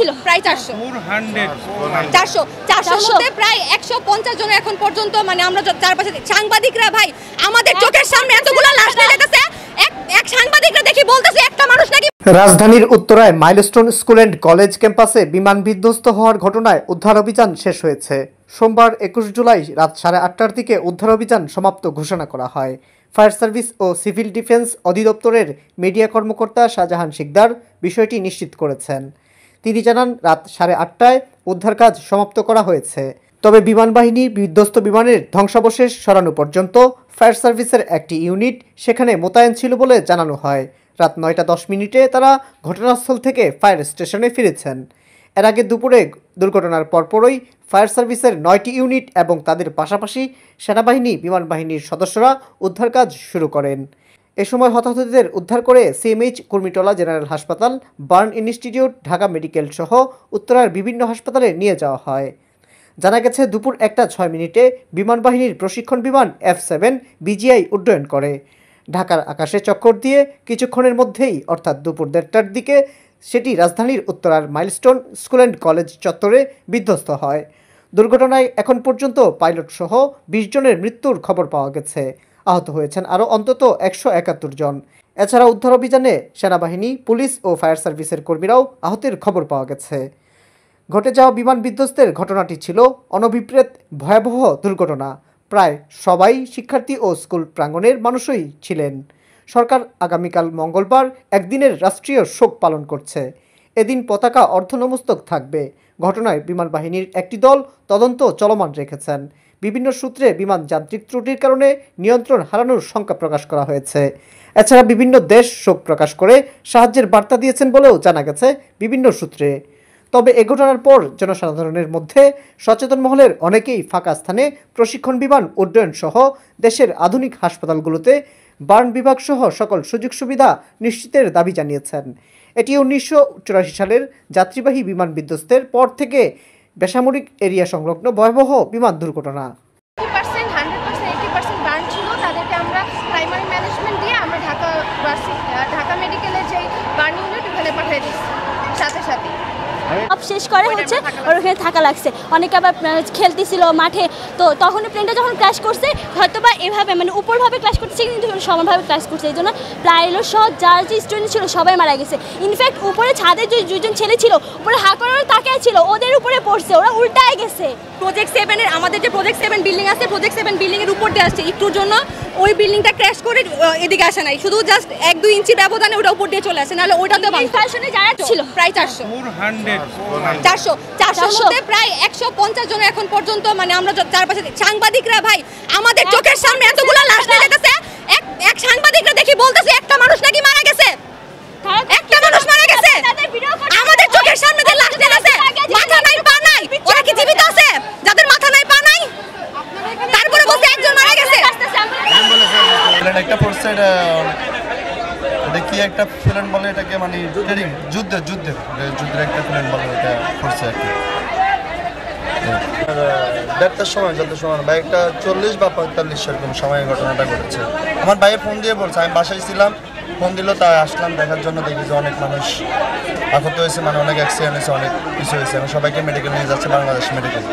ছিল প্রায় 400 মধ্যে প্রায় 150 জন এখন পর্যন্ত মানে আমরা চারপাশে সাংবাদিকরা ভাই আমাদের চোখের সামনে এতগুলো লাশ নিয়ে যেতেছে এক সাংবাদিকরা দেখি বলতেছে একটা মানুষ নাকি। রাজধানীর উত্তরায় মাইলস্টোন স্কুল অ্যান্ড কলেজ ক্যাম্পাসে বিমান বিধ্বস্ত হওয়ার ঘটনায় উদ্ধার অভিযান শেষ হয়েছে। সোমবার 21 জুলাই রাত 8:30টার দিকে উদ্ধার অভিযান সমাপ্ত ঘোষণা করা হয়। ফায়ার সার্ভিস ও সিভিল ডিফেন্স অধিদপ্তরের মিডিয়া কর্মকর্তা শাহজাহান শিকদার বিষয়টি নিশ্চিত করেছেন। তিনি জানান, রাত 8:30টায় উদ্ধার কাজ সমাপ্ত করা হয়েছে। তবে বিমান বাহিনীর বিধ্বস্ত বিমানের ধ্বংসাবশেষ সরানো পর্যন্ত ফায়ার সার্ভিসের একটি ইউনিট সেখানে মোতায়েন ছিল বলে জানানো হয়। রাত 9:10 তারা ঘটনাস্থল থেকে ফায়ার স্টেশনে ফিরেছেন। এর আগে দুপুরে দুর্ঘটনার পরপরই ফায়ার সার্ভিসের 9টি ইউনিট এবং তাদের পাশাপাশি সেনাবাহিনী বিমান বাহিনীর সদস্যরা উদ্ধার কাজ শুরু করেন। এ সময় হতাহতদের উদ্ধার করে সিএমএইচ কুর্মিটোলা জেনারেল হাসপাতাল, বার্ন ইনস্টিটিউট, ঢাকা মেডিকেল সহ উত্তরার বিভিন্ন হাসপাতালে নিয়ে যাওয়া হয়। জানা গেছে, দুপুর 1:06 বিমান বাহিনীর প্রশিক্ষণ বিমান F-7 বিজিআই উড্ডয়ন করে। ঢাকার আকাশে চক্কর দিয়ে কিছুক্ষণের মধ্যেই অর্থাৎ দুপুর 1:30টার দিকে সেটি রাজধানীর উত্তরার মাইলস্টোন স্কুল অ্যান্ড কলেজ চত্বরে বিধ্বস্ত হয়। দুর্ঘটনায় এখন পর্যন্ত পাইলট সহ 20 জনের মৃত্যুর খবর পাওয়া গেছে। আহত হয়েছেন আরও অন্তত 171 জন। এছাড়া উদ্ধার অভিযানে সেনাবাহিনী, পুলিশ ও ফায়ার সার্ভিসের কর্মীরাও আহতের খবর পাওয়া গেছে। ঘটে যাওয়া বিমান বিধ্বস্তের ঘটনাটি ছিল অনভিপ্রেত ভয়াবহ দুর্ঘটনা। প্রায় সবাই শিক্ষার্থী ও স্কুল প্রাঙ্গণের মানুষই ছিলেন। সরকার আগামীকাল মঙ্গলবার একদিনের রাষ্ট্রীয় শোক পালন করছে। এদিন পতাকা অর্ধনমস্তক থাকবে। ঘটনায় বিমান বাহিনীর একটি দল তদন্ত চলমান রেখেছেন। বিভিন্ন সূত্রে বিমান যান্ত্রিক ত্রুটির কারণে নিয়ন্ত্রণ হারানোর শঙ্কা প্রকাশ করা হয়েছে। এছাড়া বিভিন্ন দেশ শোক প্রকাশ করে সাহায্যের বার্তা দিয়েছেন বলেও জানা গেছে বিভিন্ন সূত্রে। তবে এ ঘটনার পর জনসাধারণের মধ্যে সচেতন মহলের অনেকেই ফাঁকা স্থানে প্রশিক্ষণ বিমান উড্ডয়ন সহ দেশের আধুনিক হাসপাতালগুলোতে বার্ন বিভাগ সহ সকল সুযোগ সুবিধা নিশ্চিতের দাবি জানিয়েছেন। এটি 1984 সালের যাত্রীবাহী বিমান বিধ্বস্তের পর থেকে বেসামরিক এরিয়া সংলগ্ন ভয়াবহ বিমান দুর্ঘটনা। 80% বার্ন ছিল, তাদেরকে আমরা প্রাইমারি ম্যানেজমেন্ট দিয়ে আমরা ঢাকা মেডিকেলের যে বার্ন ইউনিট ওখানে পাঠিয়ে দিচ্ছি সাথে সাথে। সব শেষ করে হচ্ছে ওর ওখানে থাকা লাগছে। অনেকে আবার খেলতেছিল মাঠে, তো তখন প্লেনটা যখন ক্র্যাশ করছে হয়তো বা এভাবে মানে উপরভাবে ক্র্যাশ করতেছে, কিন্তু সমানভাবে ক্র্যাশ করছে। এই জন্য পাইলট সহ যার যে স্টুডেন্ট ছিল সবাই মারা গেছে। ইনফ্যাক্ট উপরে ছাদে যে দুজন ছেলে ছিল উপরে হা করে তাকিয়ে ছিল, ওদের উপরে পড়ছে, ওরা উল্টায় গেছে। প্রজেক্ট 7-এর আমাদের যে প্রজেক্ট 7 বিল্ডিং আছে, প্রজেক্ট 7 বিল্ডিংয়ের উপর দিয়ে আসছে একটুর জন্য ওই বিল্ডিংটা ক্র্যাশ করে এদিকে আসে নাই, শুধু জাস্ট 1-2 ইঞ্চি ব্যবধানে ওটা উপর দিয়ে চলে আসে, নাহলে ওটা তো ফ্যাশনে যারা ছিল প্রায় 400 মধ্যে প্রায় 150 জন এখন পর্যন্ত মানে আমরা চারপাশে সাংবাদিকরা ভাই আমাদের চোখের সামনে এতগুলো লাশ নিয়ে যেতেছে এক সাংবাদিকরা দেখি বলতেছে একটা মানুষ নাকি মারা গেছে, একটা মানুষ মারা গেছে আমাদের চোখের সামনে যে লাশ নিয়ে গেছে, মাথা নাই পা নাই, ওরা কি জীবিত আছে? যাদের মাথা নাই পা নাই তারপরে বলতে একজন মারা গেছে। একটা ফোর্স এটা কি একটা প্লেন বলে এটাকে, মানে যুদ্ধের একটা প্লেন বলে এটা করছে আর কি। 1:30টার সময় যত সময় বাইকটা 40 বা 45 এরকম সময় ঘটনাটা ঘটেছে। আমার ভাইয়ে ফোন দিয়ে বলছে, আমি বাসায় ছিলাম, ফোন দিল, তাই আসলাম দেখার জন্য। দেখি যে অনেক মানুষ আহত হয়েছে, মানে অনেক অ্যাক্সিডেন্ট হয়েছে, অনেক কিছু হয়েছে। আমি সবাইকে মেডিকেল নিয়ে যাচ্ছে, বাংলাদেশ মেডিকেল।